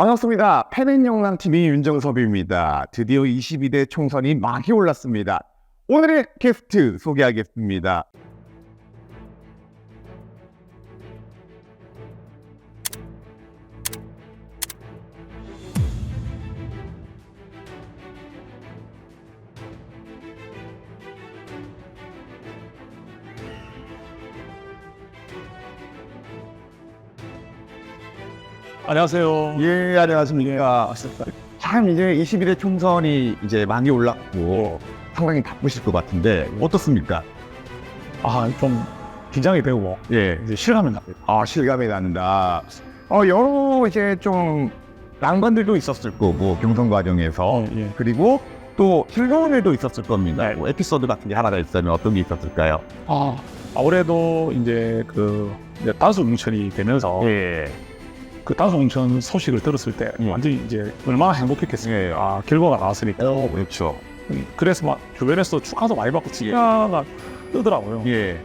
반갑습니다. 팬앤영상TV 윤정섭입니다. 드디어 22대 총선이 막이 올랐습니다. 오늘의 게스트 소개하겠습니다. 안녕하세요. 예, 안녕하십니까. 참 이제 22대 총선이 이제 막이 올랐고 상당히 바쁘실 것 같은데 어떻습니까? 좀 긴장이 되고 예, 이제 실감이 납니다. 실감이 난다. 여러 이제 좀 난관들도 있었을 거고 경선 과정에서 그리고 또 즐거운 일도 있었을 겁니다. 네. 뭐 에피소드 같은 게 하나가 있다면 어떤 게 있었을까요? 올해도 이제 이제 다수 공천이 되면서 예, 그 다수 공천 소식을 들었을 때 완전히 이제 얼마나 행복했겠어요. 결과가 나왔으니까. 그렇죠. 그래서 막 주변에서 축하도 많이 받고 축하가 뜨더라고요. 예,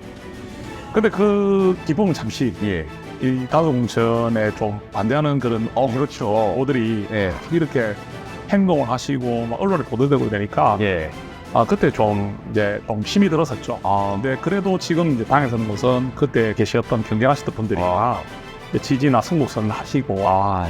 근데 그 기쁨은 잠시 예, 이 다수 공천에 좀 반대하는 그런 그렇죠. 오들이 예, 이렇게 행동을 하시고 막 언론에 보도되고 되니까 예, 그때 좀 이제 좀 힘이 들었었죠. 근데 그래도 지금 이제 당에서는 우선 그때 계셨던 경쟁하시던 분들이 이제 지지나 승복선 하시고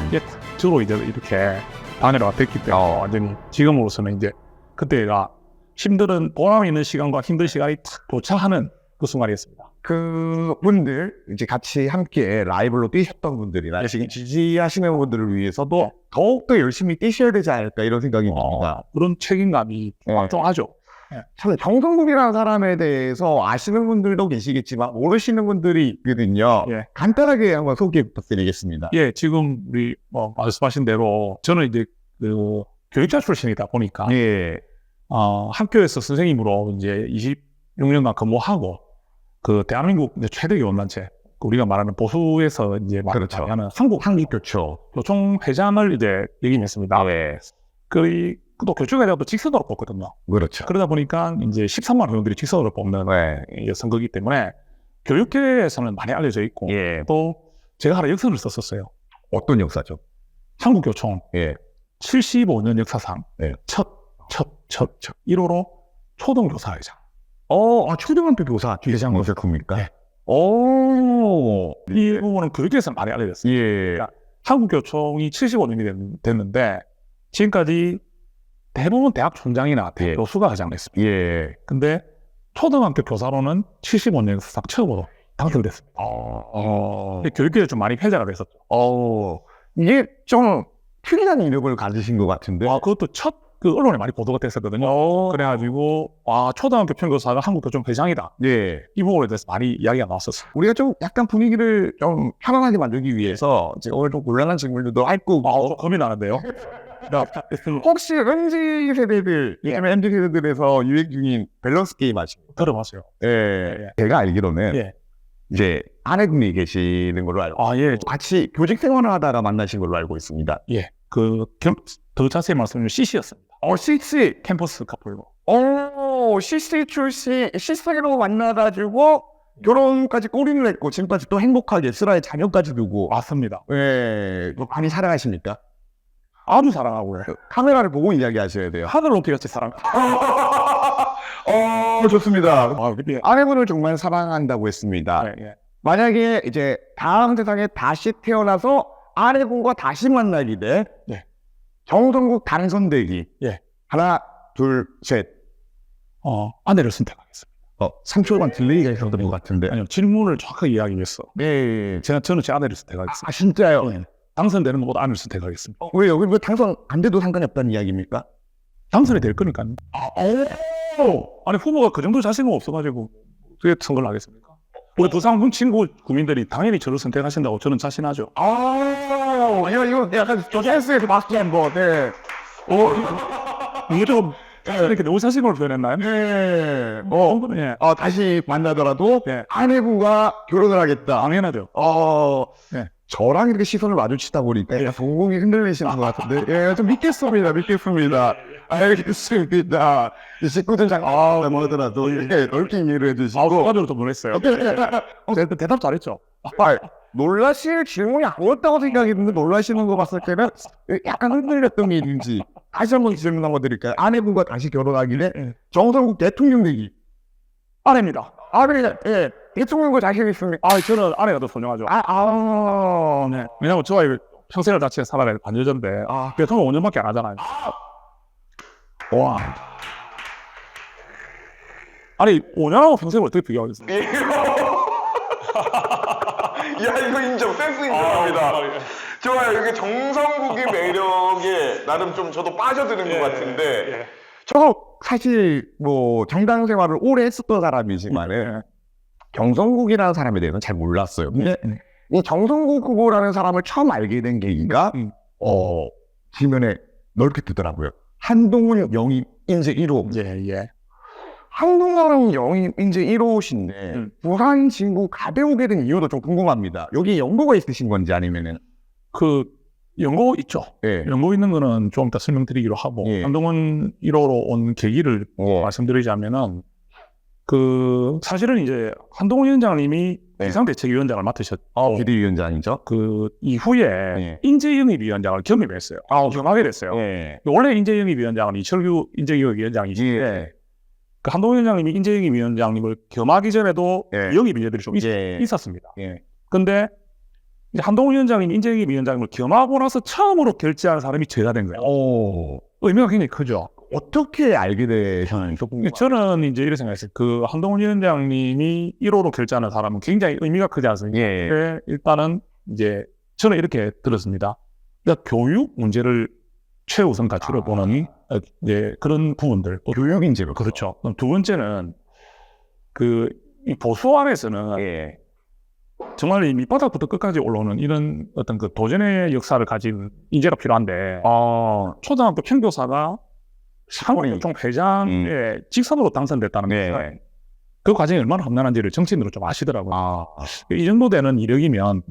이게 주로 이제 이렇게 단일화가 됐기 때문에 완전히 지금으로서는 이제 그때가 힘든 보람 있는 시간과 힘든 시간이 탁 도착하는 그 순간이었습니다. 그 분들 이제 같이 함께 라이벌로 뛰셨던 분들이나 지금 지지하시는 분들을 위해서도 더욱더 열심히 뛰셔야 되지 않을까 이런 생각이 듭니다. 그런 책임감이 막중하죠. 참 정성국이라는 사람에 대해서 아시는 분들도 계시겠지만 모르시는 분들이 있거든요. 간단하게 한번 소개 부탁드리겠습니다. 지금 우리 말씀하신 대로 저는 이제 그 교육자 출신이다 보니까 학교에서 선생님으로 이제 26년간 근무하고 그 대한민국 이제 최대 교원단체 우리가 말하는 보수에서 이제 그렇죠. 하는 한국교총 회장을 이제 역임했습니다. 그리고 또 교육자가 또 직선으로 뽑거든요. 그렇죠. 그러다 보니까 이제 13만 회원들이 직선으로 뽑는 선거이기 때문에 교육계에서는 많이 알려져 있고 또 제가 하나 역선을 썼었어요. 어떤 역사죠? 한국교총 75년 역사상 첫 1호로 초등교사회장. 초등학교 교사 회장 오셨습니까? 이 부분은 교육계에서는 많이 알려졌어요. 그러니까 한국교총이 75년이 됐는데 지금까지 대부분 대학 총장이나 교수가 회장을 했습니다. 근데 초등학교 교사로는 75년 역사상 처음으로 당선됐습니다. 교육계에 좀 많이 회자가 됐었죠. 이게 좀 특이한 이력을 가지신 것 같은데. 그것도 그 언론에 많이 보도가 됐었거든요. 그래가지고 초등학교 평교사가 한국교총 회장이다. 이 부분에 대해서 많이 이야기가 나왔었어요. 우리가 좀 약간 분위기를 좀 편안하게 만들기 위해서 제가 오늘 좀 곤란한 질문들도 할 거고 겁이 나는데요. 혹시 MZ 세대들, MZ 세대들에서 유행 중인 밸런스 게임 아십니까? 들어봤어요. 제가 알기로는 이제 아내분이 계시는 걸로 알고 같이 교직 생활을 하다가 만나신 걸로 알고 있습니다. 더 자세히 말씀드리면 CC였습니다. CC 캠퍼스 커플로. CC 출신, CC로 만나가지고 결혼까지 꼬리를 냈고 지금까지 또 행복하게 슬아의 자녀까지 두고. 맞습니다. 많이 사랑하십니까? 아주 사랑하고요. 카메라를 보고 이야기하셔야 돼요. 하늘 높이같이 사랑. 좋습니다. 아내분을 정말 사랑한다고 했습니다. 만약에 이제 다음 세상에 다시 태어나서 아내분과 다시 만나게 돼 정성국 당선되기 하나 둘 셋 아내를 선택하겠습니다. 3초만 딜레이가 있었던 것 같은데. 아니요, 질문을 정확하게 이야기를 했어. 저는 제 아내를 선택하겠습니다. 진짜요? 당선되는 것보다 아내를 선택하겠습니다. 왜요? 왜 당선 안 돼도 상관이 없다는 이야기입니까? 당선이 될 거니까요. 아니 후보가 그 정도 자신감 없어가지고 왜 선거를 하겠습니까? 우리 부상 친구 국민들이 당연히 저를 선택하신다고 저는 자신하죠. 이거 약간 조선스에서 봤을 뭐, 이게 좀 이렇게 너무 자신감을 표현했나요? 다시 만나더라도 아내분과 결혼을 하겠다. 당연하죠. 저랑 이렇게 시선을 마주치다 보니까 동공이 흔들리시는 것 같은데, 좀 믿겠습니다. 알겠습니다. 식구들 뭐더라도 이렇게 넓게 이해를 해주시고. 순간적으로 또 보냈어요. 대답 잘했죠. 놀라실 질문이 아니었다고 생각했는데 놀라시는 거 봤을 때는 약간 흔들렸던 게 있는지 다시 한번 질문 한번 드릴까요? 아내분과 다시 결혼하길래 정성국 대통령 되기. 아내입니다. 아내가 예 대통령과 자신 있습니까? 저는 아내가 더 소중하죠. 네. 왜냐면 저와 평생을 같이 살아낸 반여자인데 대통령 5년밖에 안 하잖아요. 와. 아니 5년하고 평생을 어떻게 비교하겠습니까? 야 이거 인정, 센스 인정합니다. 좋아요. 이게 정성국의 매력에 나름 좀 저도 빠져드는 것 같은데. 저도 사실 뭐 정당 생활을 오래 했었던 사람이지만은 정성국이라는 사람에 대해서는 잘 몰랐어요. 근데 이 정성국 후보라는 사람을 처음 알게 된 계기가 지면에 넓게 뜨더라고요. 한동훈 영입 인재 1호. 한동훈 영입 인재 1호신데 부산 진구 가벼우게 된 이유도 좀 궁금합니다. 여기 연고가 있으신 건지 아니면은 그 연고 있죠. 예. 연고 있는 거는 좀 이따 설명드리기로 하고 한동훈 1호로 온 계기를 말씀드리자면은 그 사실은 이제 한동훈 위원장님이 비상대책위원장을 맡으셨고 비대위원장이죠. 그 이후에 인재영입위원장을 겸임했어요. 겸하게 됐어요. 원래 인재영입위원장은 이철규 인재영입위원장이신데 그 한동훈 위원장님이 인재영입위원장님을 겸하기 전에도 영입 인재들이 좀 있었습니다. 근데 이제 한동훈 위원장님이 인재영입위원장님을 겸하고 나서 처음으로 결재한 사람이 제가 된 거예요. 의미가 굉장히 크죠. 어떻게 알게 되셨는지 저는 이제 이렇게 생각했어요. 그 한동훈 위원장님이 1호로 결재하는 사람은 굉장히 의미가 크지 않습니까? 일단은 이제 저는 이렇게 들었습니다. 그러니까 교육 문제를 최우선 가치로 보는 그런 부분들. 교육 인재로. 그렇죠. 그럼 두 번째는 그 이 보수 안에서는 정말 이 밑바닥부터 끝까지 올라오는 이런 어떤 그 도전의 역사를 가진 인재가 필요한데 초등학교 평교사가 상호협동 회장의 직선으로 당선됐다는 것은 그 과정이 얼마나 험난한지를 정치인으로 좀 아시더라고요. 이 정도 되는 이력이면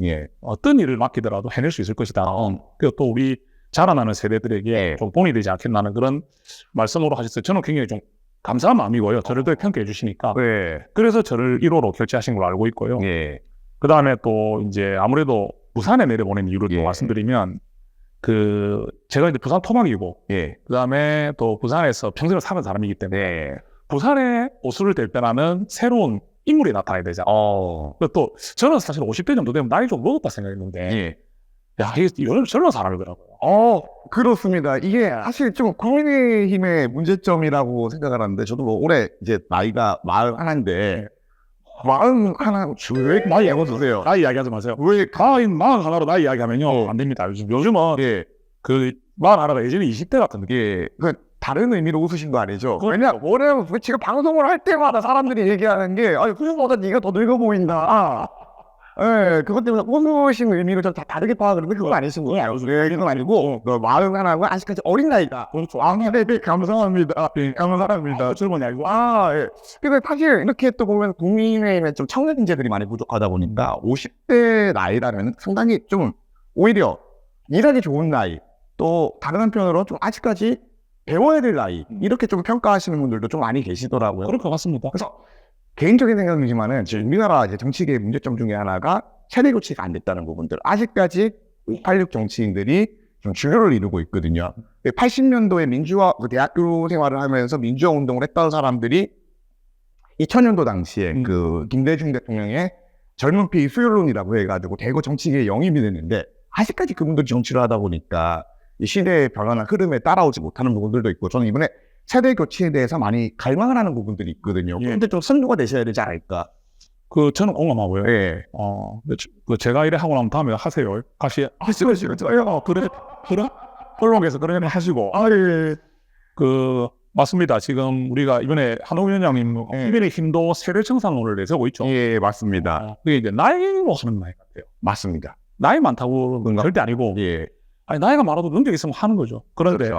어떤 일을 맡기더라도 해낼 수 있을 것이다. 그리고 또 우리 자라나는 세대들에게 좀 본이 되지 않겠나는 그런 말씀으로 하셨어요. 저는 굉장히 좀 감사한 마음이고요. 저를 더 평가해 주시니까. 그래서 저를 1호로 결재하신 걸로 알고 있고요. 그 다음에 또 이제 아무래도 부산에 내려보낸 이유를 또 말씀드리면 그 제가 이제 부산 토막이고 그 다음에 또 부산에서 평생을 사는 사람이기 때문에 부산의 보수를 대변하는 새로운 인물이 나타나야 되잖아. 또 저는 사실 50대 정도 되면 나이 좀 먹었다 생각했는데 야 이게 젊은 사람이더라고요. 그렇습니다. 이게 사실 좀 국민의힘의 문제점이라고 생각을 하는데 저도 뭐 올해 이제 나이가 41인데 41, 왜 나이 얘기해주세요. 나이 이야기하지 마세요. 왜 41로 나이 이야기하면요 안 됩니다. 요즘은 그 41가 예전에 20대 같은 느낌. 그 다른 의미로 웃으신 거 아니죠? 왜냐면 제가 방송을 할 때마다 사람들이 얘기하는 게 아니 그전보다 네가 더 늙어 보인다. 그것 때문에 웃으신 의미로 좀 다 다르게 파악하는데 그거 아니신 거예요? 그건 아니고 41하고 아직까지 어린 나이다. 그렇죠. 네, 감사합니다. 감사합니다. 젊은이 아니고. 근데 사실 이렇게 또 보면 국민의힘에 좀 청년 인재들이 많이 부족하다 보니까 50대 나이라면 상당히 좀 오히려 일하기 좋은 나이, 또 다른 한편으로 좀 아직까지 배워야 될 나이 이렇게 좀 평가하시는 분들도 좀 많이 계시더라고요. 그럴 것 같습니다. 그래서 개인적인 생각이지만은 지금 우리나라 이제 정치계의 문제점 중에 하나가 세대 교체가 안 됐다는 부분들. 아직까지 586 정치인들이 좀 주류를 이루고 있거든요. 80년도에 민주화 그 대학교 생활을 하면서 민주화 운동을 했던 사람들이 2000년도 당시에 그 김대중 대통령의 젊은 피 수혈론이라고 해가지고 대거 정치계에 영입이 됐는데 아직까지 그분들이 정치를 하다 보니까 이 시대의 변화나 흐름에 따라오지 못하는 부분들도 있고 저는 이번에 세대 교체에 대해서 많이 갈망을 하는 부분들이 있거든요. 그런데 좀 선두가 되셔야 되지 않을까. 그 저는 공감하고요. 그 제가 이래 하고 나면 다음에 하세요. 같이 하시고요. 그래. 언론에서 그런 일 하시고. 그 맞습니다. 지금 우리가 이번에 한동훈 위원장님 이번에 힘도 세대 청산론을 내세우고 있죠. 맞습니다. 그게 이제 나이로 하는 나이 같아요. 맞습니다. 나이 많다고 절대 아니고. 아니 나이가 많아도 능력 있으면 하는 거죠. 그런데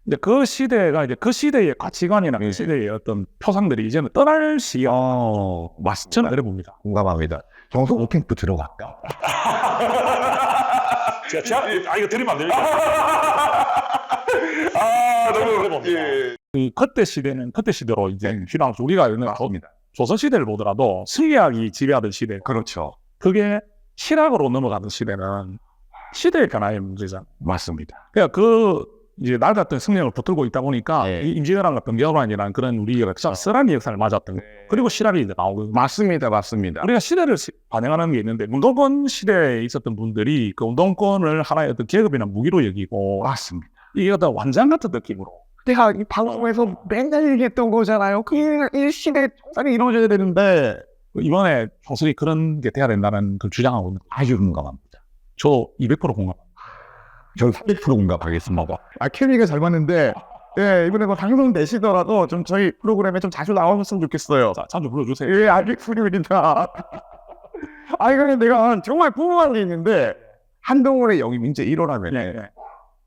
이제 그 시대가 이제 그 시대의 가치관이나 그 시대의 어떤 표상들이 이제는 떠날 시기가 맞습니다. 저는 그래 봅니다. 공감합니다. 정석 캠프 들어갈까? 이거 드리면 안 됩니다. 너무 그때 시대로 이제 우리가 조선 시대를 보더라도 승리학이 지배하던 시대. 그렇죠. 그게 실학으로 넘어가는 시대는 시대의 변화의 문제잖아. 맞습니다. 그러니까 이제 낡았던 성령을 붙들고 있다 보니까 네. 이 임진왜란과 병자호란이라는 그런 우리가 씁쓸한 역사를 맞았던 거예요. 그리고 실학이 이제 나오고 맞습니다. 맞습니다. 우리가 시대를 반영하는 게 있는데 운동권 시대에 있었던 분들이 그 운동권을 하나의 어떤 계급이나 무기로 여기고 맞습니다. 이게 어떤 완장 같은 느낌으로 내가 이 방송에서 맨날 얘기했던 거잖아요. 이 시대 총선이 이루어져야 되는데 이번에 총선이 그런 게 돼야 된다는 그 주장하고 있는 거예요. 아주 공감합니다. 저 200% 공감합니다. 저는 300% 공감하겠습니다. 케미가 잘 맞는데 네, 이번에 뭐 방송 되시더라도 좀 저희 프로그램에 좀 자주 나와줬으면 좋겠어요. 자, 자주 불러주세요. 예, 알겠습니다. 아니, 근데 내가 정말 궁금한 게 있는데, 한동훈의 영입 이제 1호라면, 네, 네.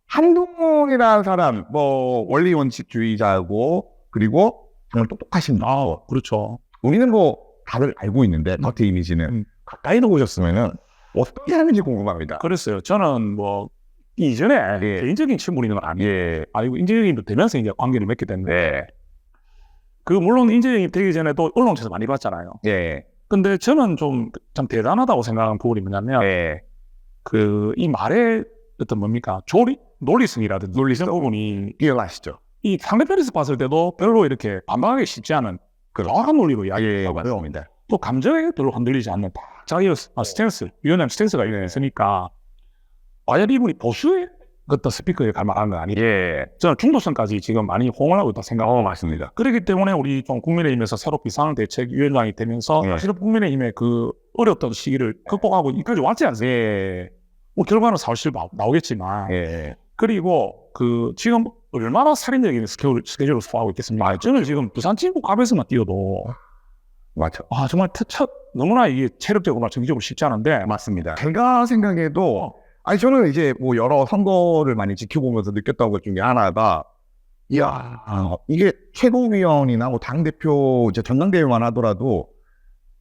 한동훈이라는 사람, 뭐, 원리 원칙주의자고, 그리고 정말 똑똑하신 분. 그렇죠. 우리는 뭐, 다들 알고 있는데, 겉의 이미지는. 가까이서 보셨으면은, 어떻게 하는지 궁금합니다. 그랬어요. 저는 뭐 이전에 예. 개인적인 친분이 있는 건 아니에요. 예. 아니고 인재영입도 되면서 이제 관계를 맺게 됐는데 네. 물론 인재영입 되기 전에도 언론에서 많이 봤잖아요. 예. 근데 저는 좀 참 대단하다고 생각하는 부분이 뭐냐면 예. 이 말의 어떤 뭡니까 논리성이라든지 논리성 부분이 기억하시죠? 이 상대편에서 봤을 때도 별로 이렇게 반박하기 쉽지 않은 정확한 논리로 이야기하고요. 맞습니다. 또 감정에 별로 흔들리지 않는 자기의 스탠스, 유연한 스탠스가 있으니까 과연 이분이 보수의 어떤 스피커에 갈 만한 건 아니에요. 예. 저는 중도성까지 지금 많이 호응을 하고 있다 생각하고 맞습니다. 그렇기 때문에 우리 좀 국민의힘에서 새로 비상대책위원장이 되면서 예. 사실 국민의힘의 그 어려웠던 시기를 극복하고 여기까지 왔지 않습니까? 예. 뭐 결과는 사실 나오겠지만 예. 그리고 지금 얼마나 살인적인 스케줄을 소화하고 있겠습니까? 저는 지금 부산 진국 앞에서만 뛰어도 맞죠. 정말 너무나 이게 체력적으로나 정신적으로 쉽지 않은데 맞습니다. 제가 생각해도 저는 이제 뭐 여러 선거를 많이 지켜보면서 느꼈던 것 중에 하나가 이게 최고위원이나 뭐 당대표 이제 전당대회만 하더라도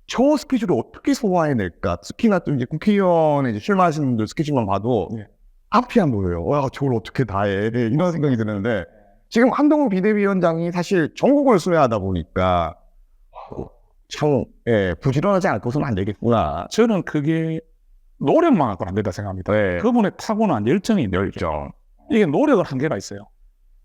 저 스케줄을 어떻게 소화해낼까? 특히나 또 이제 국회의원에 이제 출마하시는 분들 스케줄만 봐도 네. 앞이 안 보여요. 저걸 어떻게 다 해? 이런 생각이 드는데 지금 한동훈 비대위원장이 사실 전국을 수행하다 보니까 참 부지런하지 않고서는 안 되겠구나. 저는 그게 노력만 갖고는 안 된다 생각합니다. 네. 그분의 타고난 열정이 열정. 이게 노력은 한계가 있어요.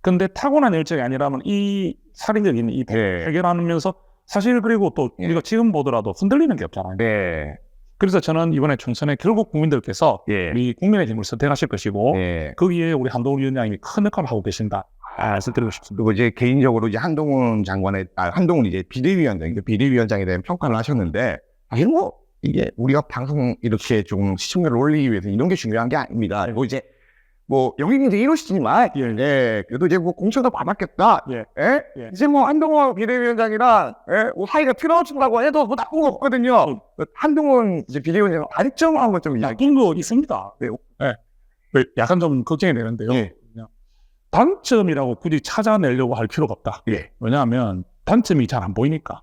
근데 타고난 열정이 아니라면 이 살인적인 이 해결하면서 사실 그리고 또 우리가 지금 보더라도 흔들리는 게 없잖아요. 네. 그래서 저는 이번에 총선에 결국 국민들께서 우리 국민의힘을 선택하실 것이고 거기에 우리 한동훈 위원장님이 큰 역할을 하고 계신다. 말씀드리고 싶습니다. 그리고 이제 개인적으로 이제 한동훈 이제 비대위원장에 대한 평가를 하셨는데, 이게 우리가 방송 이렇게 좀 시청률을 올리기 위해서 이런 게 중요한 게 아닙니다. 그리고 이제 뭐 영입이 이제 이러시지만, 그래도 이제 뭐 공천도 받았겠다. 이제 뭐 한동훈 비대위원장이랑 뭐 사이가 틀어진다고 해도 뭐 나쁜 거 없거든요. 한동훈 이제 비대위원장 단점 한번 좀 나쁜 거 있습니다. 약간 좀 걱정이 되는데요. 그냥 단점이라고 굳이 찾아내려고 할 필요가 없다. 왜냐하면 단점이 잘 안 보이니까.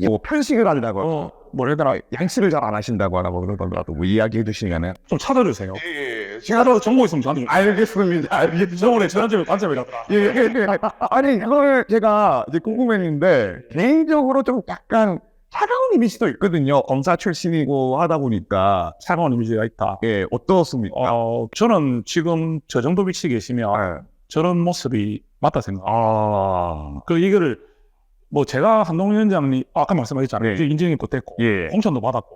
뭐 편식을 한다고, 뭐라 해야 되나, 양식을 잘 안 하신다고 하나 뭐 그러더라도 뭐 이야기해 주시면은 좀 찾아주세요. 제가 더 정보 있으면 저한테 알겠습니다. 저번에 단점이라더라. 아니 이거를 제가 이제 궁금했는데 개인적으로 좀 약간 차가운 이미지도 있거든요. 검사 출신이고 하다 보니까 차가운 이미지가 있다. 어떻습니까? 저는 지금 저 정도 위치에 계시면 저런 모습이 맞다 생각합니다. 이거를 뭐 제가 한동훈 위원장이 아까 말씀하셨잖아요. 이제 인증도 됐고 공천도 받았고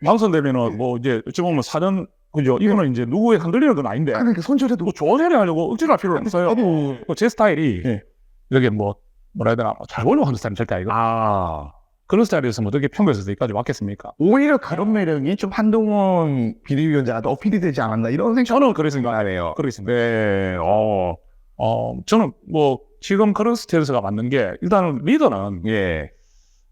당선되면은 뭐 이제 어찌 보면 사전 그죠? 이거는 이제 누구의 흔들리는 건 아닌데 손절해도 뭐 좋은 일을 하려고 억지로 할 필요는 없어요. 제 스타일이 이렇게 뭐라 해야 되나 잘 보려고 하는 스타일은 절대 아니고 그런 스타일이었으면 어떻게 평소에서 여기까지 왔겠습니까? 오히려 그런 매력이 좀 한동훈 비대위원장한테 어필이 되지 않았나 이런 생각. 저는 그렇게 생각해요. 그렇습니다. 저는 뭐 지금 그런 스탠스가 맞는 게 일단은 리더는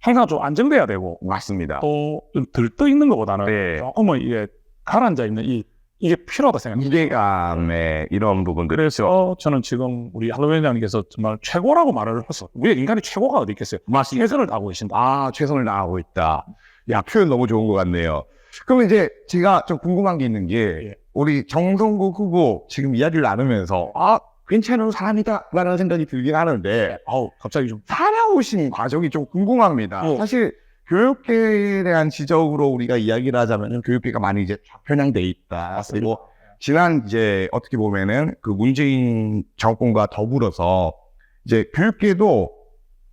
항상 좀 안정돼야 되고 맞습니다. 또 좀 들떠 있는 것보다는 조금은 이게 가라앉아 있는 이게 필요하다 생각합니다. 이대감의 이런 부분들. 그래서 저는 지금 우리 한동훈 위원장님께서 정말 최고라고 말을 했어. 우리 인간이 최고가 어디 있겠어요? 최선을 다하고 계신다. 최선을 다하고 있다. 표현 너무 좋은 것 같네요. 그럼 이제 제가 좀 궁금한 게 있는 게 우리 정성국 후보 지금 이야기를 나누면서 괜찮은 사람이다라는 생각이 들긴 하는데 갑자기 좀 살아오신 과정이 좀 궁금합니다. 사실 교육계에 대한 지적으로 우리가 이야기를 하자면은 교육계가 많이 이제 좌편향돼 있다. 그리고 지난 이제 어떻게 보면은 그 문재인 정권과 더불어서 이제 교육계도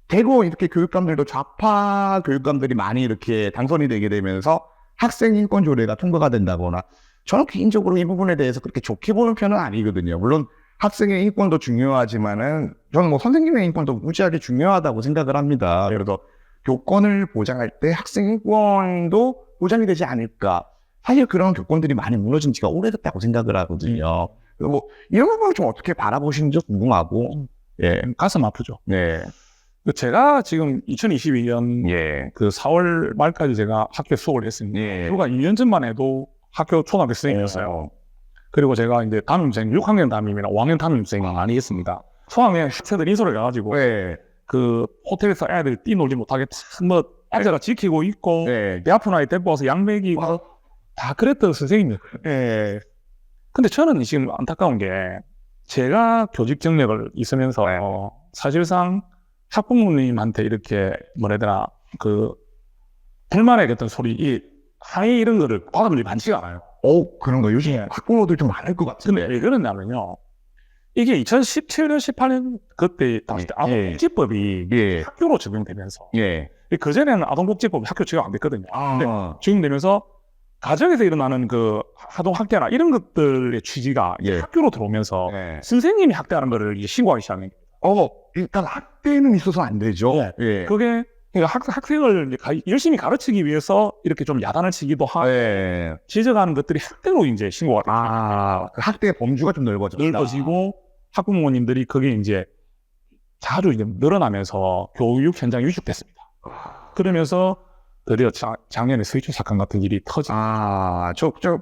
대거 이렇게 교육감들도 좌파 교육감들이 많이 이렇게 당선이 되게 되면서 학생 인권 조례가 통과가 된다거나 저는 개인적으로 이 부분에 대해서 그렇게 좋게 보는 편은 아니거든요. 물론 학생의 인권도 중요하지만은 저는 뭐 선생님의 인권도 무지하게 중요하다고 생각을 합니다. 그래서 교권을 보장할 때 학생 인권도 보장이 되지 않을까. 사실 그런 교권들이 많이 무너진 지가 오래됐다고 생각을 하거든요. 그래서 뭐 이런 부분을 좀 어떻게 바라보시는지 궁금하고. 예. 가슴 아프죠. 네. 제가 지금 2022년 예. 그 4월 말까지 제가 학교 수업을 했습니다. 예. 불과 2년 전만 해도 학교 초등학교 선생님이었어요. 그리고 제가 이제 담임생, 6학년 담임이나 5학년 담임생을 많이 했습니다. 소학년 학생들 인솔을 가가지고 네. 그 호텔에서 애들 뛰놀지 못하게 뭐 애들가 지키고 있고 네. 배 아픈 아이 데리고 와서 약 먹이고 다 그랬던 선생님들. 예. 근데 저는 지금 안타까운 게 제가 교직 경력을 있으면서 사실상 학부모님한테 이렇게 뭐라 해야 되나 그 불만의 어떤 소리, 이 항의 이런 거를 받아볼 일이 많지가 않아요. 그런 거 요즘 학부모들 좀 많을 것 같은데. 근데 왜 그러냐면요. 이게 2017년, 18년 그때 당시 때 아동복지법이 예. 학교로 적용되면서 예. 그전에는 아동복지법이 학교 적용 안 됐거든요. 근데 아. 적용되면서 가정에서 일어나는 그 아동학대나 이런 것들의 취지가 예. 학교로 들어오면서 예. 선생님이 학대하는 거를 이제 신고하기 시작해요. 일단 학대는 있어서 안 되죠. 네. 예. 그게 그러니까 학생을 이제 열심히 가르치기 위해서 이렇게 좀 야단을 치기도 하고 예. 지적하는 것들이 학대로 이제 신고가 돼요. 그 학대의 범주가 좀 넓어졌다. 넓어지고 학부모님들이 그게 이제 자주 이제 늘어나면서 교육 현장이 위축됐습니다. 그러면서 드디어 작년에 스위치 사건 같은 일이 터지고.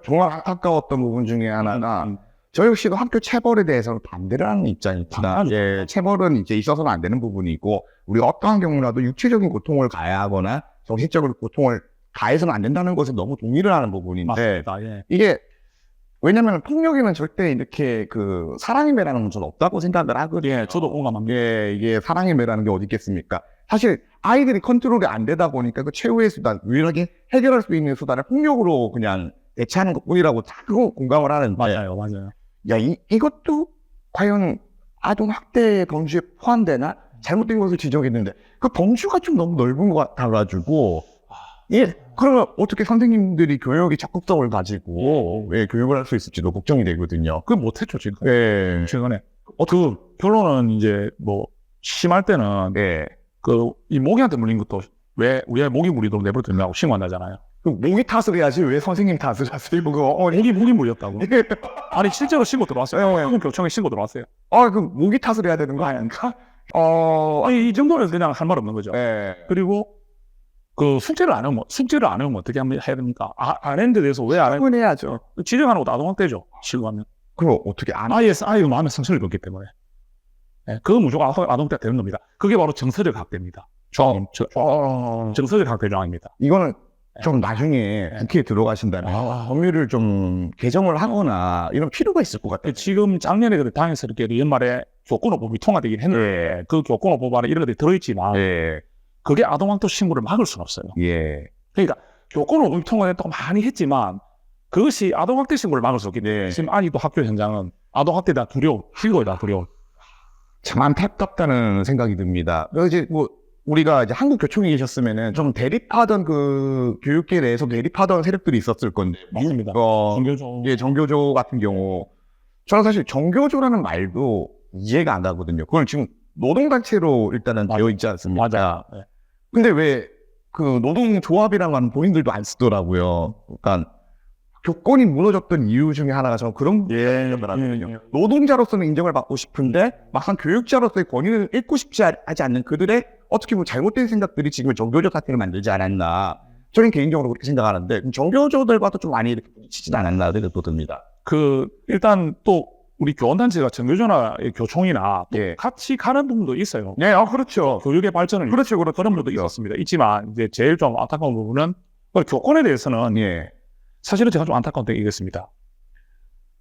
정말 안타까웠던 부분 중에 하나가 저 역시도 학교 체벌에 대해서는 반대를 하는 입장입니다. 예, 체벌은 이제 있어서는 안 되는 부분이고, 우리 어떠한 경우라도 육체적인 고통을 가해하거나 정신적인 고통을 가해서는 안 된다는 것에 너무 동의를 하는 부분인데, 맞습니다. 예. 이게 왜냐면 폭력에는 절대 이렇게 그 사랑의 매라는 건 저는 없다고 생각을 하거든요. 예, 저도 공감합니다. 이게 사랑의 매라는 게 어디 있겠습니까? 사실 아이들이 컨트롤이 안 되다 보니까 그 최후의 수단, 유일하게 해결할 수 있는 수단을 폭력으로 그냥 대체하는 것뿐이라고 다 그거 공감을 하는데, 맞아요. 야, 이것도 과연 아동학대 범주에 포함되나? 잘못된 것을 지적했는데 그 범주가 좀 너무 넓은 것 같아가지고, 예, 그러면 어떻게 선생님들이 교육의 적극성을 가지고 교육을 할 수 있을지도 걱정이 되거든요. 그걸 못했죠 지금. 예. 최근에 그 결론은 이제 뭐 심할 때는 그 이 모기한테 물린 것도 왜 우리 모기 물리도록 내버려두냐고 신고한다잖아요. 그 모기 탓을 해야지 왜 선생님 탓을 하세요? 그거 모기 물렸다고. 아니 실제로 신고 들어왔어요. 학교교청에 신고 들어왔어요. 그 모기 탓을 해야 되는 거 아닌가? 아니, 이 정도는 그냥 할 말 없는 거죠. 그리고 그 숙제를 안 하면 어떻게 해야 됩니까? 안 했는데 대해서 왜 안 했는지 해야죠. 지적하는 것도 아동학대죠. 실구하면. 그럼 어떻게 안? 아이의 마음에 상처를 줬기 때문에. 그거 무조건 아동학대가 되는 겁니다. 그게 바로 정서적 학대입니다. 정서적 학대 조항입니다. 이거는 좀 나중에 국회에 들어가신다면 법률을 좀 개정을 하거나 이런 필요가 있을 것 같아요. 지금 작년에 당연스럽게도 연말에 교권호법이 통과되긴 했는데 그 교권호법 안에 이런 것들이 들어있지만 그게 아동학대 신고를 막을 수는 없어요. 그러니까 교권호법이 통과됐다고 많이 했지만 그것이 아동학대 신고를 막을 수 없기 때문에 지금 아직도 학교 현장은 아동학대에 대한 두려움, 신고에 대한 두려움. 참 안타깝다는 생각이 듭니다. 이제 뭐 우리가 이제 한국교총에 계셨으면은 좀 대립하던 그 교육계 내에서 대립하던 세력들이 있었을 건데. 맞습니다. 정교조. 정교조 같은 경우. 저는 사실 정교조라는 말도 이해가 안 가거든요. 그걸 지금 노동단체로 일단은 되어 있지 않습니까? 맞아요. 근데 왜 그 노동조합이라고 하는 본인들도 안 쓰더라고요. 그러니까 교권이 무너졌던 이유 중에 하나가 저는 그런 생각을 하거든요. 노동자로서는 인정을 받고 싶은데 막상 교육자로서의 권위를 잃고 싶지 하지 않는 그들의 어떻게 보면 잘못된 생각들이 지금 정교조 사태를 만들지 않았나. 저는 개인적으로 그렇게 생각하는데 정교조들과도 좀 많이 이렇게 부딪히진 않았나 생각도 듭니다. 일단 또 우리 교원단체가 정교조나 교총이나 또 같이 가는 부분도 있어요. 그렇죠. 교육의 발전을 그렇죠. 그런 부분도 있었습니다. 있지만 이제 제일 좀 안타까운 부분은 교권에 대해서는 사실은 제가 좀 안타까운 게 이겼습니다.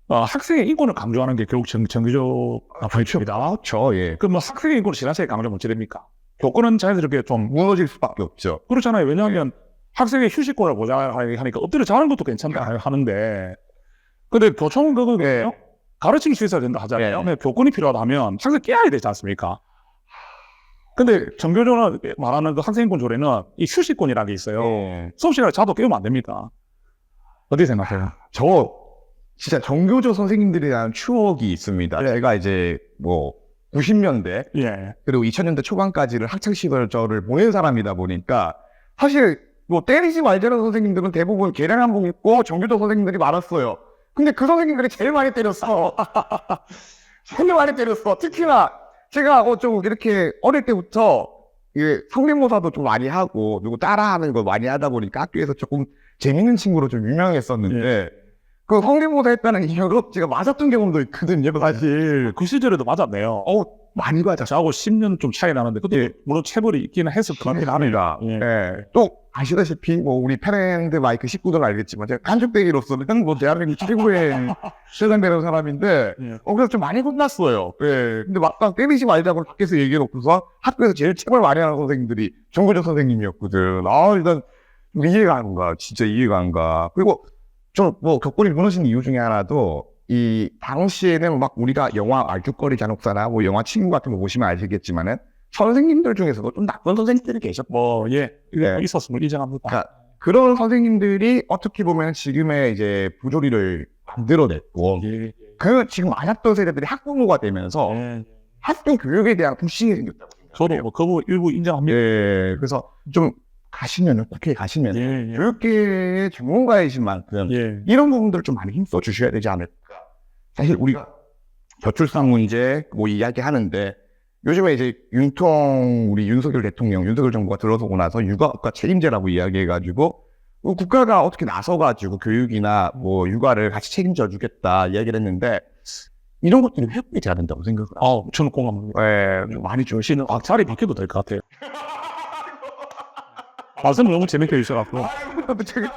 학생의 인권을 강조하는 게 결국 정교조 포인트입니다. 그렇죠. 그럼 학생의 인권을 지나치게 강조하면 어찌 됩니까? 교권은 자연스럽게 좀 무너질 수밖에 없죠. 그렇잖아요. 왜냐하면 학생의 휴식권을 보장하니까 엎드려 자는 것도 괜찮다 하는데 근데 교총은 그거거든요. 가르치기 수 있어야 된다 하잖아요. 근데 교권이 필요하다면 학생 깨야 되지 않습니까? 근데 정교조는 말하는 그 학생인권 조례는 이 휴식권이라는 게 있어요. 수업 시간에 자도 깨우면 안 됩니다. 어떻게 생각해요? 저 진짜 정교조 선생님들에 대한 추억이 있습니다. 제가 이제 뭐 90년대 예. 그리고 2000년대 초반까지를 학창 시절을 보낸 사람이다 보니까 사실 뭐 때리지 말자는 선생님들은 대부분 개량 한복 입고 정교조 선생님들이 많았어요. 근데 그 선생님들이 제일 많이 때렸어. 제일 많이 때렸어. 특히나 제가 좀 이렇게 어릴 때부터 이게 성대모사도 좀 많이 하고 누구 따라하는 거 많이 하다 보니까 학교에서 조금 재밌는 친구로 좀 유명했었는데 그 성대모사 했다는 이유로 제가 맞았던 경험도 있거든요, 사실. 그 시절에도 맞았네요. 많이 맞았어요. 저하고 10년 좀 차이 나는데 그때 물론 체벌이 있기는 했을 거긴 합니다. 또 아시다시피 뭐 우리 페렌드 마이크 식구들은 알겠지만 제가 간죽대기로서는 뭐 대한민국 최고의 세상되는 사람인데 그래서 좀 많이 혼났어요. 근데 막상 때리지 말자고 밖에서 얘기해놓고서 학교에서 제일 체벌 많이 하는 선생님들이 정교조 선생님이었거든. 일단 이해가 안 가. 진짜 이해가 안 가. 그리고 좀 뭐 교권이 무너진 이유 중에 하나도 이 당시에는 막 우리가 영화 알죽거리 잔혹사나 뭐 영화 친구 같은 거 보시면 아시겠지만은 선생님들 중에서도 좀 나쁜 선생님들이 계셨고 있었음을 인정합니다. 그러니까 그런 선생님들이 어떻게 보면 지금의 이제 부조리를 만들어냈고 그 지금 맞았던 세대들이 학부모가 되면서 학교 교육에 대한 불신이 생겼다고 생각해요. 저도 뭐 그 일부 인정합니다. 그래서 좀 가시면 국회에 가시면 교육계의 전문가이신 만큼 이런 부분들을 좀 많이 힘써 주셔야 되지 않을까. 사실 우리가 저출산 문제 뭐 이야기하는데 요즘에 이제 우리 윤석열 대통령, 윤석열 정부가 들어서고 나서 육아국가 책임제라고 이야기해가지고 국가가 어떻게 나서가지고 교육이나 뭐 육아를 같이 책임져 주겠다 이야기를 했는데 이런 것들이 회복이 돼야 된다고 생각을 해요. 저는 공감합니다. 좀 많이 주시는 자리 바뀌어도 될 것 같아요. 말씀을 너무 재밌게 해주셔갖고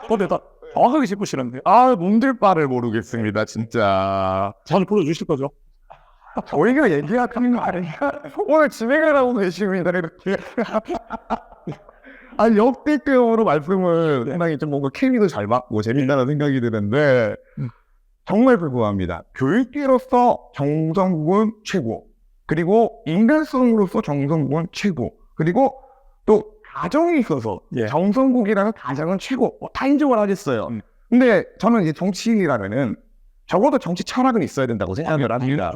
근데 다 정확하게 짚으시는데 몸들 바를 모르겠습니다 진짜. 자주 불러주실 거죠? 저희가 얘기하는 거 아니까 오늘 진행을 하고 계십니다 이렇게. 역대급으로 말씀을 상당히 좀 뭔가 케미도 잘 맞고 재밌다는 생각이 드는데 정말 불구합니다. 교육계로서 정성군 최고, 그리고 인간성으로서 정성군 최고, 그리고 또 가정에 있어서 정성국이라는 가정은 최고, 다 인정을 하겠어요. 근데 저는 이제 정치인이라면은 적어도 정치 철학은 있어야 된다고 생각을 합니다.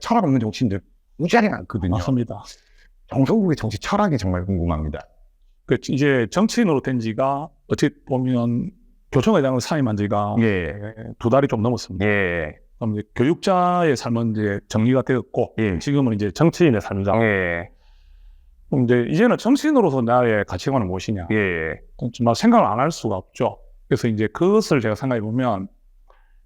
철학 없는 정치인들 무지하게 많거든요. 맞습니다. 정성국의 정치 철학이 정말 궁금합니다. 이제 정치인으로 된 지가 어찌 보면 교총회장을 사임한 지가 2달이 좀 넘었습니다. 그럼 이제 교육자의 삶은 이제 정리가 되었고 지금은 이제 정치인의 삶이다. 이제는 정치인으로서 나의 가치관은 무엇이냐? 정말 생각을 안 할 수가 없죠. 그래서 이제 그것을 제가 생각해 보면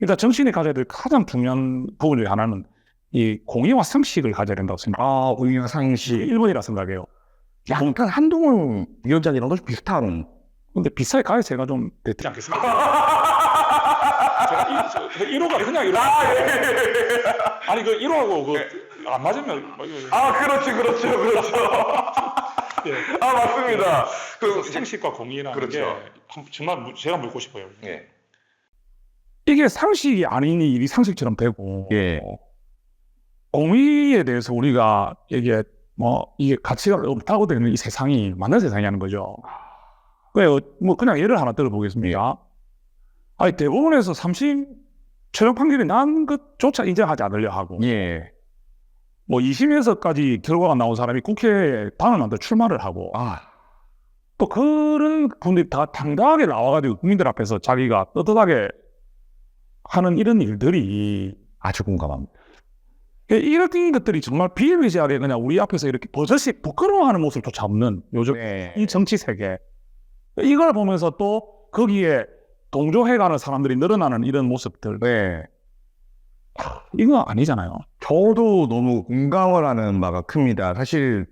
일단 정치인이 가져야 될 가장 중요한 부분 중에 하나는 이 공의와 상식을 가져야 된다고 생각합니다. 공의와 상식. 1번이라 생각해요. 약간 한동훈 위원장이랑 도 비슷한. 근데 비슷하게 가야 제가 좀 되지 않겠습니까? 제가 1호가 그냥 1호. 아니 그 1호하고 안 맞으면 그렇죠. 맞습니다. 그 상식과 공의라는 게 정말 제가 묻고 싶어요. 이게 상식이 아닌 일이 상식처럼 되고 공의에 대해서 우리가 이게 가치가 없다고 되는 이 세상이 맞는 세상이라는 거죠. 그냥 예를 하나 들어보겠습니다. 대법원에서 3심 최종 판결이 난 것조차 인정하지 않으려 하고 2심에서까지 결과가 나온 사람이 국회에 단언한테 출마를 하고 또 그런 분들이 다 당당하게 나와가지고 국민들 앞에서 자기가 떳떳하게 하는 이런 일들이 아주 공감합니다. 이런 것들이 정말 비일비재하게 그냥 우리 앞에서 이렇게 버젓이 부끄러워하는 모습조차 없는 요즘 이 정치 세계, 이걸 보면서 또 거기에 동조해가는 사람들이 늘어나는 이런 모습들, 이거 아니잖아요. 저도 너무 공감을 하는 바가 큽니다. 사실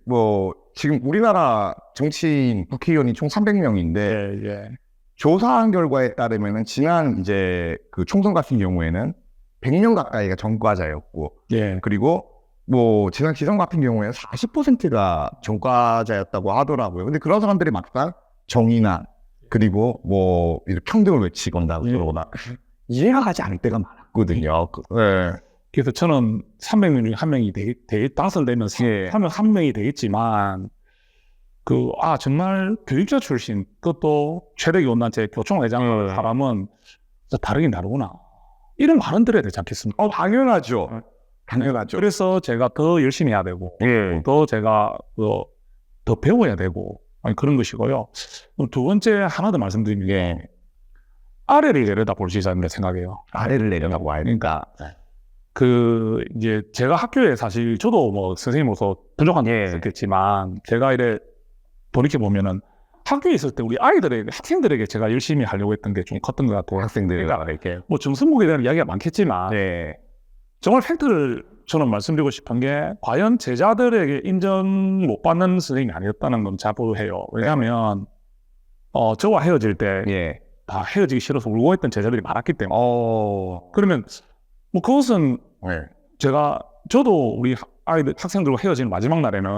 지금 우리나라 정치인 국회의원이 총 300명인데 조사한 결과에 따르면은 지난 이제 그 총선 같은 경우에는 100명 가까이가 전과자였고 그리고 뭐 지난 지선 같은 경우에 40%가 전과자였다고 하더라고요. 근데 그런 사람들이 막상 정의나 그리고 뭐 이렇게 평등을 외치거나 그러거나 이해가 가지 않을 때가 많았거든요. 네. 그래서 저는 300명 중에 한 명이 당선되면 예. 하면 한 명이 되겠지만 정말 교육자 출신 그것도 최대 교원단체 교총회장 사람은 진짜 다르긴 다르구나. 이런 말은 들어야 되지 않겠습니까? 당연하죠. 당연하죠. 그래서 제가 더 열심히 해야 되고 예. 더 제가 더 배워야 되고 그런 것이고요. 두 번째 하나 더 말씀드리면 예. 아래를 내려다 볼 수 있어야 된다 생각해요. 아래를 내려다고 와야 그러니까 이제 제가 학교에 사실 저도 뭐 선생님으로서 부족한 점이 있었겠지만 제가 이래 돌이켜 보면은 학교에 있을 때 우리 학생들에게 제가 열심히 하려고 했던 게 좀 컸던 것 같고 학생들과 이렇게 뭐 점수목에 대한 이야기가 많겠지만 정말 팩트를 저는 말씀드리고 싶은 게 과연 제자들에게 인정 못 받는 선생님이 아니었다는 건 자부해요. 왜냐하면 저와 헤어질 때 다 헤어지기 싫어서 울고 했던 제자들이 많았기 때문에 그러면 뭐 그것은 저도 우리 학생들과 헤어지는 마지막 날에는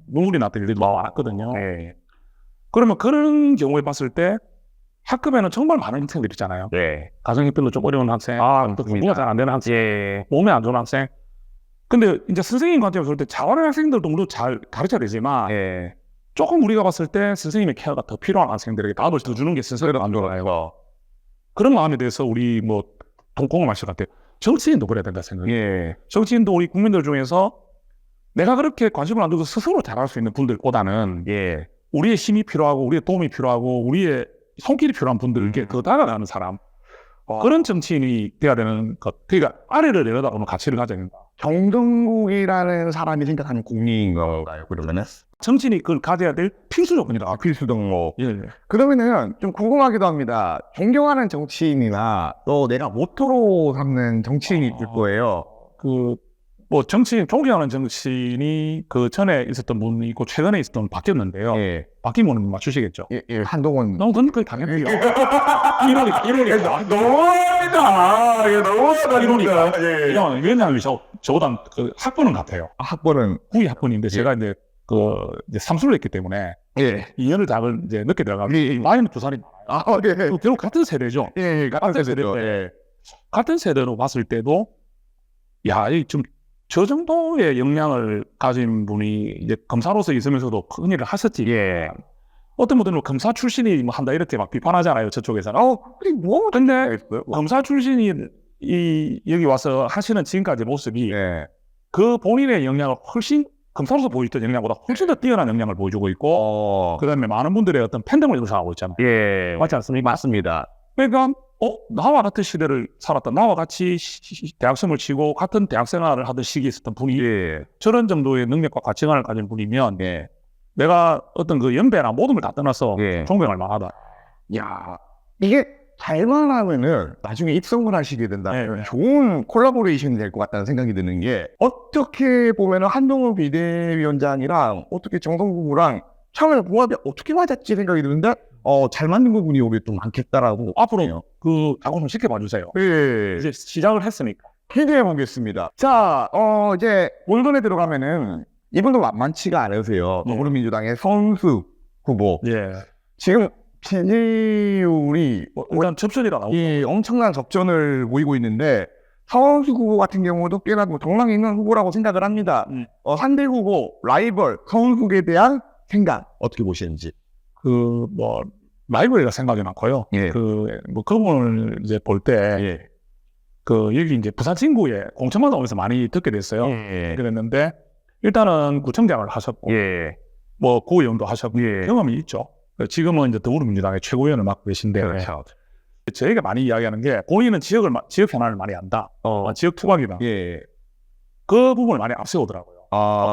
눈물이 났던 일들이 많았거든요. 그러면 그런 경우에 봤을 때 학급에는 정말 많은 학생들이 있잖아요. 가정 형편도 좀 어려운 학생, 또 공부가 잘 안 되는 학생, 몸에 안 좋은 학생. 근데 이제 선생님 관점에서 볼 때 잘하는 학생들도 물론 잘 가르쳐야 되지만 조금 우리가 봤을 때 선생님의 케어가 더 필요한 학생들에게 답을 더 주는 게 선생님도 안 좋아요. 그런 마음에 대해서 우리 뭐 동공을 마실 것 같아요. 정치인도 그래야 된다 생각해요. 정치인도 우리 국민들 중에서 내가 그렇게 관심을 안 두고 스스로 잘할 수 있는 분들보다는 우리의 힘이 필요하고 우리의 도움이 필요하고 우리의 손길이 필요한 분들에게 더 다가가는 사람 그런 정치인이 돼야 되는 것. 그러니까 아래를 내려다보는 가치를 가져야 된다. 정동국이라는 사람이 생각하는 국민인 건가요? 그러면은 정치인이 그걸 가져야 될 필수 조건이다. 필수 덕목. 그러면은 좀 궁금하기도 합니다. 존경하는 정치인이나 또 내가 모토로 삼는 정치인이 있을 거예요. 뭐 정치인, 존경하는 정치인이 그 전에 있었던 분이 있고 최근에 있었던 분 바뀌었는데요. 바뀌면 맞추시겠죠? 한동훈. 그건 거의 당연해요. 이러니까. 너무하다. 이게 너무하다. 이러니까. 왜냐하면 저보다 그 학번은 같아요. 학번은 9위 학번인데 제가 이제 이제 삼수를 했기 때문에 2년을 작을 이제 늦게 들어가고 나이는 2살이 많아요. 결국 같은 세대죠. 같은 세대죠. 같은 세대로 봤을 때도 저 정도의 역량을 가진 분이 이제 검사로서 있으면서도 큰 일을 하셨지. 어떤 분들은 검사 출신이 뭐 한다 이렇게 막 비판하잖아요. 저쪽에서는. 근데 검사 출신이 여기 와서 하시는 지금까지 모습이 그 본인의 역량을 훨씬 검사로서 보여줬던 역량보다 훨씬 더 뛰어난 역량을 보여주고 있고 그다음에 많은 분들의 어떤 팬덤을 형성하고 있잖아요. 맞지 않습니까? 맞습니다. 그러니까 나와 같은 시대를 살았다. 나와 같이 대학생을 치고 같은 대학 생활을 하던 시기에 있었던 분이 저런 정도의 능력과 가치관을 가진 분이면 내가 어떤 그 연배나 모든 걸 다 떠나서 존경할 만하다. 이게 잘만 하면은 나중에 입성을 하시게 된다면 좋은 콜라보레이션이 될 것 같다는 생각이 드는 게 어떻게 보면은 한동훈 비대위원장이랑 어떻게 정성국이랑 처음에 궁합이 어떻게 맞았지 생각이 드는데 잘 맞는 부분이 오히려 좀 많겠다라고 앞으로 작업 좀 시켜봐 주세요. 이제 시작을 했으니까 기대해 보겠습니다. 자, 이제 본론에 들어가면은 이분도 만만치가 않으세요. 더불어민주당의 선수 후보. 지금 지지율이 일단 접전이라 나오고 엄청난 접전을 보이고 있는데 서원수 후보 같은 경우도 꽤나 정lang 있는 후보라고 생각을 합니다. 상대 후보 라이벌 서원수에 대한 생각 어떻게 보시는지? 라이벌이라 생각이 많고요. 그분을 이제 볼 때 여기 이제 부산 진구에 공천마다 오면서 많이 듣게 됐어요. 그랬는데 일단은 구청장을 하셨고 뭐 구의원도 하셨고 경험이 있죠. 지금은 이제 더불어민주당의 최고위원을 맡고 계신데 저희가 많이 이야기하는 게 본인은 지역 현안을 많이 안다. 지역 투박이다. 그 부분을 많이 앞세우더라고요.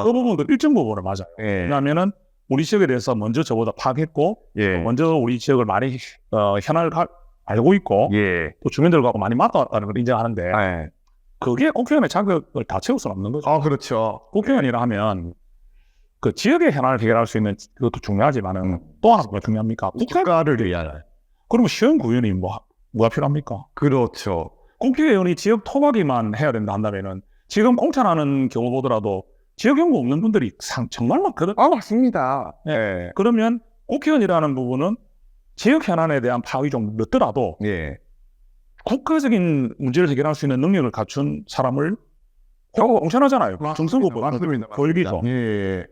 그 부분도 일정 부분을 맞아요. 왜냐하면은 우리 지역에 대해서 먼저 저보다 파악했고 먼저 우리 지역을 많이 현안을 알고 있고 또 주민들과 많이 맞닿았다는 걸 인정하는데 그게 국회의원의 자격을 다 채울 수는 없는 거죠. 그렇죠. 국회의원이라 하면 그 지역의 현안을 해결할 수 있는 그것도 중요하지만은 또 하나 뭐가 중요합니까? 국가를 위한. 그러면 시흥구의원이 뭐가 필요합니까? 그렇죠. 국회의원이 지역 토박이만 해야 된다 한다면은 지금 공천하는 경우 보더라도 지역 연구 없는 분들이 정말 많거든. 맞습니다. 예. 그러면 국회의원이라는 부분은 지역 현안에 대한 파악이 좀 늦더라도 예. 국가적인 문제를 해결할 수 있는 능력을 갖춘 사람을 공천하잖아요. 정선 후보, 맞습니다. 교육이죠. 예.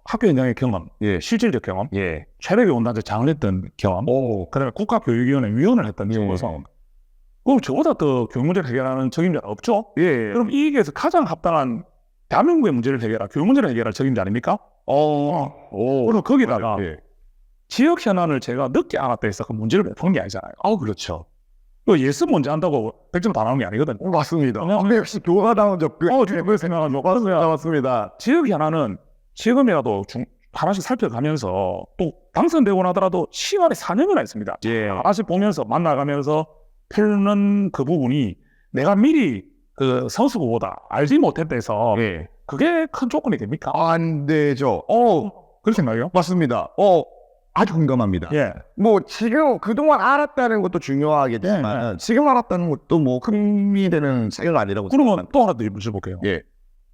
학교 현장의 경험, 예. 실질적 경험, 예. 체력위원단체 장을 했던 경험, 오. 그다음에 국가교육위원회 위원을 했던 예. 경우서 그럼 저보다 더 교육 문제를 해결하는 적임자는 없죠? 예. 그럼 이 얘기에서 가장 합당한 대한민국의 문제를 해결할, 교육 문제를 해결할 적임자 아닙니까? 오. 그럼 거기다가 예. 지역 현안을 제가 늦게 알았다 해서 그 문제를 못 푸는 게 아니잖아요. 그렇죠. 그 예습 문제 한다고 100점 다 나오는 게 아니거든. 맞습니다. 역시 교과다운 접근. 그렇게 생각하죠. 맞습니다. 지역 현안은 지금이라도 하나씩 살펴가면서 또 당선되고 나더라도 시간이 4년이나 있습니다. 예. 하나씩 보면서 만나가면서 푸는 그 부분이 내가 미리 그 선수 후보다 알지 못했다 해서 예. 그게 큰 조건이 됩니까? 안 되죠. 그렇게 생각해요? 맞습니다. 아주 공감합니다. 예. 뭐 지금 그동안 알았다는 것도 중요하겠지만 지금 알았다는 것도 뭐 큰 되는 사유가 아니라고. 그러면 또 하나 더 여쭤볼게요. 예.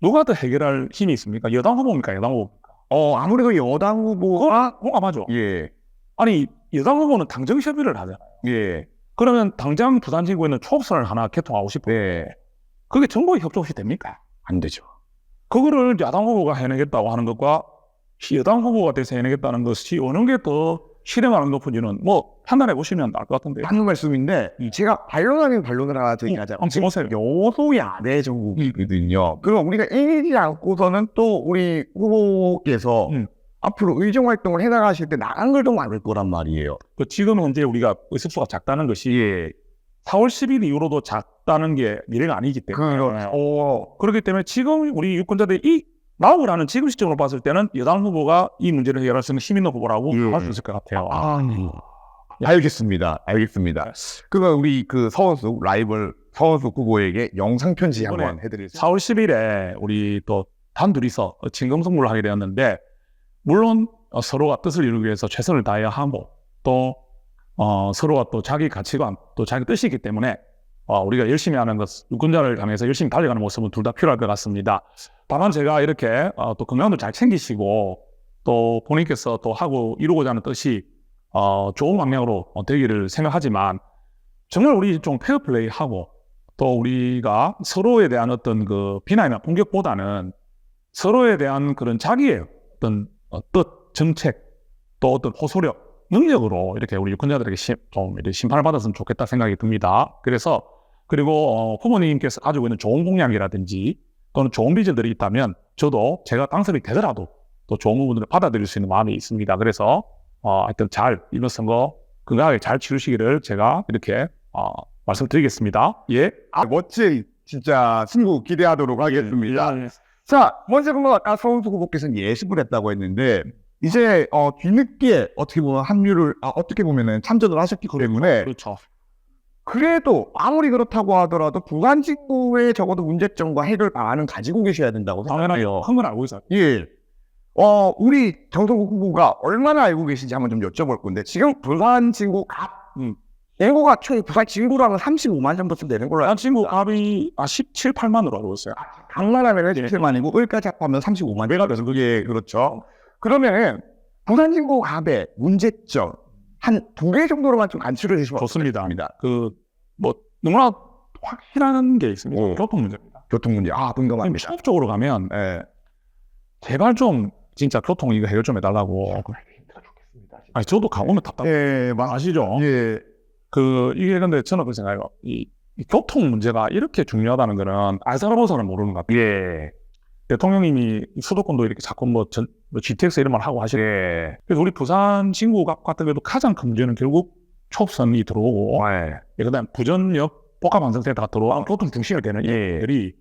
누가 더 해결할 힘이 있습니까? 여당 후보입니까? 야당 후보입니까? 아무래도 여당 후보가 공감하죠. 예. 아니 여당 후보는 당정 협의를 하잖아요. 예. 그러면 당장 부산 지구에 있는 초업선을 하나 개통하고 싶어요. 예. 그게 정부의 협조 없이 됩니까? 안 되죠. 그거를 야당 후보가 해내겠다고 하는 것과 여당 후보가 돼서 해내겠다는 것이 어느 게 더 실행하는 높은지는 뭐 판단해 보시면 알 것 같은데요. 맞는 말씀인데 제가 반론을 하나 드리자면 한번 보세요. 여소야대 정국이거든요. 그럼 우리가 이기지 않고서는 또 우리 후보께서 앞으로 의정 활동을 해나가실 때 나간 걸 좀 많을 거란 말이에요. 그 지금 현재 우리가 의석수가 작다는 것이 4월 10일 이후로도 작다는 게 미래가 아니기 때문에 그렇기 때문에 지금 우리 유권자들이 나오라는 지금 시점으로 봤을 때는 여당 후보가 이 문제를 해결할 수 있는 힘 있는 후보라고 할 수 있을 것 같아요. 알겠습니다. 그러면 우리 그 서원숙 라이벌 서원숙 후보에게 영상 편지 한번 해드릴게요. 4월 10일에 우리 또 단둘이서 진검승부를 하게 되었는데 물론 서로가 뜻을 이루기 위해서 최선을 다해야 하고 또 서로가 또 자기 가치관 또 자기 뜻이 있기 때문에 우리가 열심히 하는 것, 유권자를 향해서 열심히 달려가는 모습은 둘 다 필요할 것 같습니다. 다만 제가 이렇게 또 건강도 잘 챙기시고 또 본인께서 또 하고 이루고자 하는 뜻이 좋은 방향으로 되기를 생각하지만 정말 우리 좀 페어플레이하고 또 우리가 서로에 대한 어떤 그 비난이나 공격보다는 서로에 대한 그런 자기의 어떤 뜻, 정책 또 어떤 호소력, 능력으로 이렇게 우리 유권자들에게 좀 이렇게 심판을 받았으면 좋겠다 생각이 듭니다. 그래서 그리고 후보님께서 가지고 있는 좋은 공약이라든지 또는 좋은 비전들이 있다면 저도 제가 당선이 되더라도 또 좋은 부분들을 받아들일 수 있는 마음이 있습니다. 그래서 하여튼 잘 이번 선거 건강하게 잘 치르시기를 제가 이렇게 말씀드리겠습니다. 예. 멋진 진짜 승부 기대하도록 하겠습니다. 자, 먼저 그거 아까 서울수 후보께서는 예습을 했다고 했는데 이제 뒤늦게 어떻게 보면 합류를 어떻게 보면은 참전을 하셨기 때문에 그렇죠. 그래도 아무리 그렇다고 하더라도 부산 진구의 적어도 문제점과 해결 방안은 가지고 계셔야 된다고 생각해요. 큰 건 알고 있어요. 예. 우리 정성국 후보가 얼마나 알고 계신지 한번 좀 여쭤볼 건데 지금 부산 진구 값 예고가 총 부산 진구라면 35만 정도쯤 되는 걸로 부산 진구 값이 17, 8만으로 알고 있어요. 강만 하면 17만이고 을까지 합하면 35만 배가 돼서 그게 그렇죠. 그러면 부산 진구 값의 문제점 한 2개 정도로만 좀 간추려 주시면 좋습니다. 뭐 너무나 확실한 게 있습니다. 교통 문제입니다. 교통 문제. 공감합니다. 사업적으로 가면 제발 좀 진짜 교통 이거 해결 좀 해달라고. 아니 저도 가보면 답답해요. 아시죠? 예. 이게 근데 저는 그렇게 생각해요. 이 교통 문제가 이렇게 중요하다는 거는 알 살아봐서는 모르는 것 같아요. 예. 대통령님이 수도권도 이렇게 자꾸 뭐 GTX 이런 말 하고 하시고. 그래서 우리 부산 진구 같은 경우도 가장 큰 문제는 결국 초선이 들어오고, 그다음 부전역 복합환승센터가 들어와 교통 중심이 되는 일들이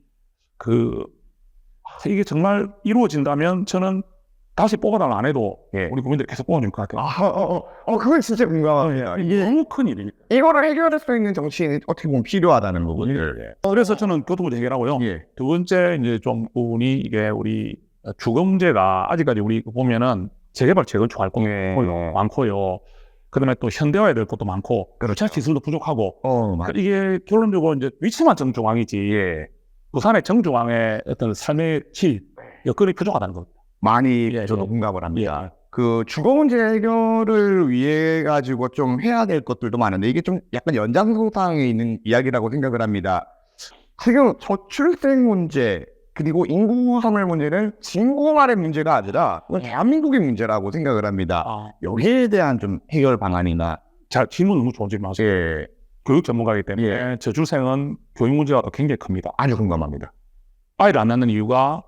이게 정말 이루어진다면 저는 다시 뽑아달라 안 해도 우리 국민들이 계속 뽑아줄 것 같아요. 그건 진짜 공감합니다. 이게 너무 큰 일이니까. 이거를 해결할 수 있는 정치인이 어떻게 보면 필요하다는 부분을. 그래서 저는 교통 문제 해결하고요. 두 번째 이제 좀 부분이 이게 우리 주거문제가 아직까지 우리 보면은 재개발 재건축 할 공이 많고요. 그다음에 또 현대화해야 될 것도 많고, 주차 시설도 부족하고, 그러니까 이게 결론적으로 이제 위치만 정중앙이지 부산의 정중앙의 어떤 삶의 질, 여건이 부족하다는 겁니다. 많이 예, 저도 예. 공감을 합니다. 예. 그 주거 문제 해결을 위해 가지고 좀 해야 될 것들도 많은데 이게 좀 약간 연장선상에 있는 이야기라고 생각을 합니다. 지금 저출생 문제 그리고 인구 소멸 문제는 진공만의 문제가 아니라 이건 대한민국의 문제라고 생각을 합니다. 여기에 대한 좀 해결 방안이나 자, 질문 너무 좋은 질문 하세요. 예, 교육 전문가이기 때문에 저출생은 교육 문제가 굉장히 큽니다. 아주 공감합니다. 아이를 안 낳는 이유가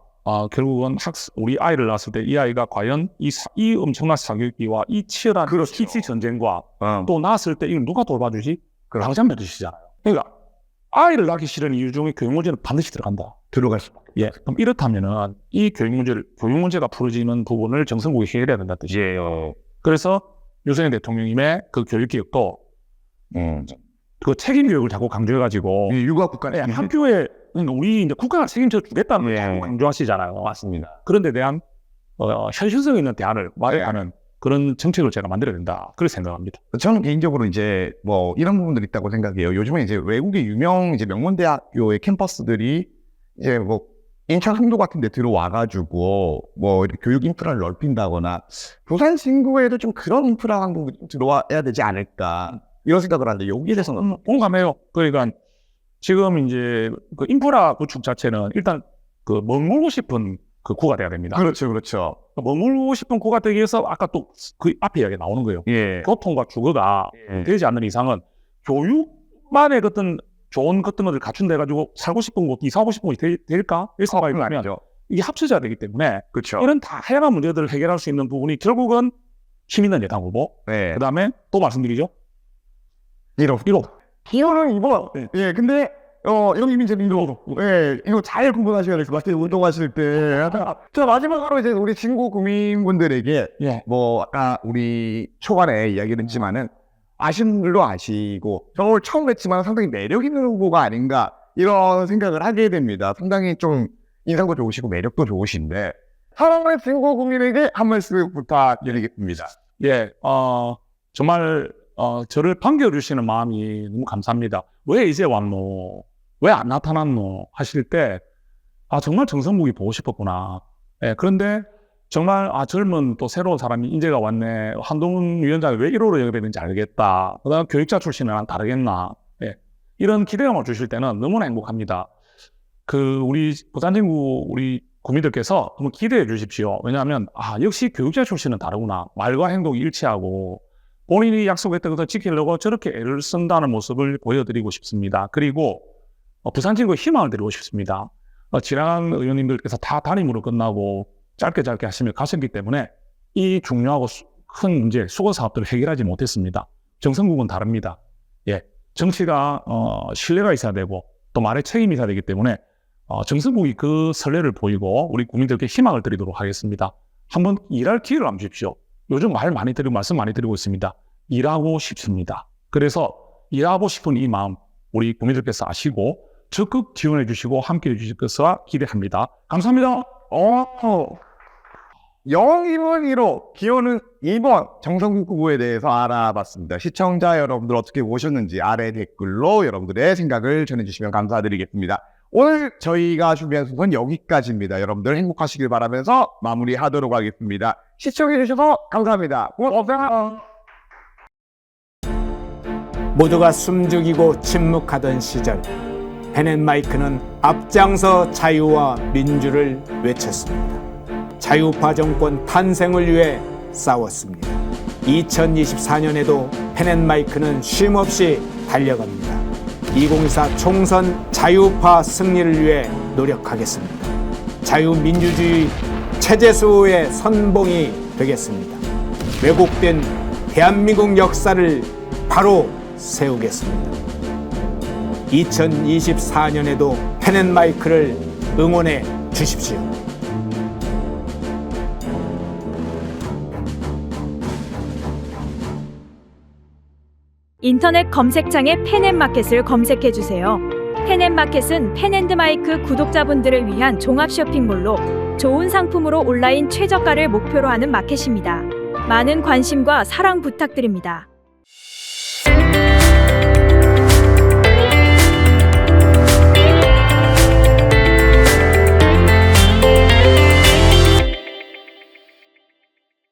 결국은 우리 아이를 낳았을 때 이 아이가 과연 이 엄청난 사교육비와 이 치열한 그렇죠. TC 전쟁과 또 낳았을 때 이걸 누가 돌봐주지? 당장 med으시잖아요. 그러니까 아이를 낳기 싫은 이유 중에 교육 문제는 반드시 들어간다. 들어갈 수밖에. 예, 그럼 이렇다면은 이 교육 문제가 풀어지는 부분을 정성국이 해결해야 된다는 뜻이에요. 그래서 윤석열 대통령님의 그 교육 개혁도 그 책임 교육을 자꾸 강조해가지고 육아 국가는 학교에 우리 이제 국가가 책임져 주겠다는 걸 자꾸 강조하시잖아요. 맞습니다. 그런 데 대한 현실성 있는 대안을 마련하는 그런 정책을 제가 만들어야 된다. 그렇게 생각합니다. 저는 개인적으로 이제 뭐 이런 부분들이 있다고 생각해요. 요즘에 이제 외국의 유명 이제 명문대학교의 캠퍼스들이 이제 뭐 인천 송도 같은 데 들어와가지고 뭐 이렇게 교육 인프라를 넓힌다거나 부산 친구에도 좀 그런 인프라 한국이 들어와야 되지 않을까 이런 생각을 하는데 여기에 대해서는 공감해요. 그러니까 지금 이제 그 인프라 구축 자체는 일단 그 머물고 싶은 그 구가 돼야 됩니다. 그렇죠, 그렇죠. 머물고 싶은 구가 되기 위해서 아까 또 그 앞에 이야기 나오는 거예요. 예. 교통과 주거가 되지 않는 이상은 교육만의 어떤 좋은 것들을 갖춘 데 가지고 살고 싶은 곳, 이사하고 싶은 곳이 될까? 이 생각이 들면 이게 합쳐져야 되기 때문에 그렇죠. 이런 다양한 문제들을 해결할 수 있는 부분이 결국은 힘 있는 여당 후보, 네. 그 다음에 또 말씀드리죠. 1호. 기호는 2번. 네. 예, 근데 여기 이제 민도 예, 이거 잘 구분하셔야 될 것 같아요. 운동하실 때. 자, 마지막으로 이제 우리 친구 국민분들에게 예. 뭐 아까 우리 초반에 이야기를 했지만은 아시는 분들도 아시고 저를 처음 뵀지만 상당히 매력 있는 후보가 아닌가 이런 생각을 하게 됩니다. 상당히 좀 인상도 좋으시고 매력도 좋으신데 사랑하는 친구 국민에게 한 말씀 부탁드리겠습니다. 예, 정말 저를 반겨주시는 마음이 너무 감사합니다. 왜 이제 왔노? 왜 안 나타났노? 하실 때 정말 정성국이 보고 싶었구나. 예, 그런데 정말 젊은 또 새로운 사람이 인재가 왔네. 한동훈 위원장이 왜 1호로 영입했는지 알겠다. 그다음 교육자 출신은 난 다르겠나. 예, 이런 기대감을 주실 때는 너무나 행복합니다. 우리 부산진구 우리 국민들께서 한번 기대해 주십시오. 왜냐하면 역시 교육자 출신은 다르구나. 말과 행동이 일치하고 본인이 약속했던 것을 지키려고 저렇게 애를 쓴다는 모습을 보여드리고 싶습니다. 그리고 부산진구에 희망을 드리고 싶습니다. 지나간 의원님들께서 다 단임으로 끝나고 짧게 하시며 가셨기 때문에 이 중요하고 큰 문제, 수거 사업들을 해결하지 못했습니다. 정성국은 다릅니다. 예, 정치가 신뢰가 있어야 되고 또 말에 책임이 있어야 되기 때문에 정성국이 그 선례를 보이고 우리 국민들께 희망을 드리도록 하겠습니다. 한번 일할 기회를 한번 주십시오. 요즘 말씀 많이 드리고 있습니다. 일하고 싶습니다. 그래서 일하고 싶은 이 마음 우리 국민들께서 아시고 적극 지원해 주시고 함께 해 주실 것을 기대합니다. 감사합니다. 0, 2번 1호, 기호는 2번 정성국 후보에 대해서 알아봤습니다. 시청자 여러분들 어떻게 보셨는지 아래 댓글로 여러분들의 생각을 전해주시면 감사드리겠습니다. 오늘 저희가 준비한 순서는 여기까지입니다. 여러분들 행복하시길 바라면서 마무리하도록 하겠습니다. 시청해주셔서 감사합니다. 고맙습니다. 모두가 숨죽이고 침묵하던 시절 펜앤마이크는 앞장서 자유와 민주를 외쳤습니다. 자유파 정권 탄생을 위해 싸웠습니다. 2024년에도 펜앤마이크는 쉼없이 달려갑니다. 2024 총선 자유파 승리를 위해 노력하겠습니다. 자유민주주의 최재수의 선봉이 되겠습니다. 왜곡된 대한민국 역사를 바로 세우겠습니다. 2024년에도 펜앤마이크를 응원해 주십시오. 인터넷 검색창에 펜앤마켓을 검색해주세요. 펜앤마켓은 펜앤드마이크 구독자분들을 위한 종합 쇼핑몰로 좋은 상품으로 온라인 최저가를 목표로 하는 마켓입니다. 많은 관심과 사랑 부탁드립니다.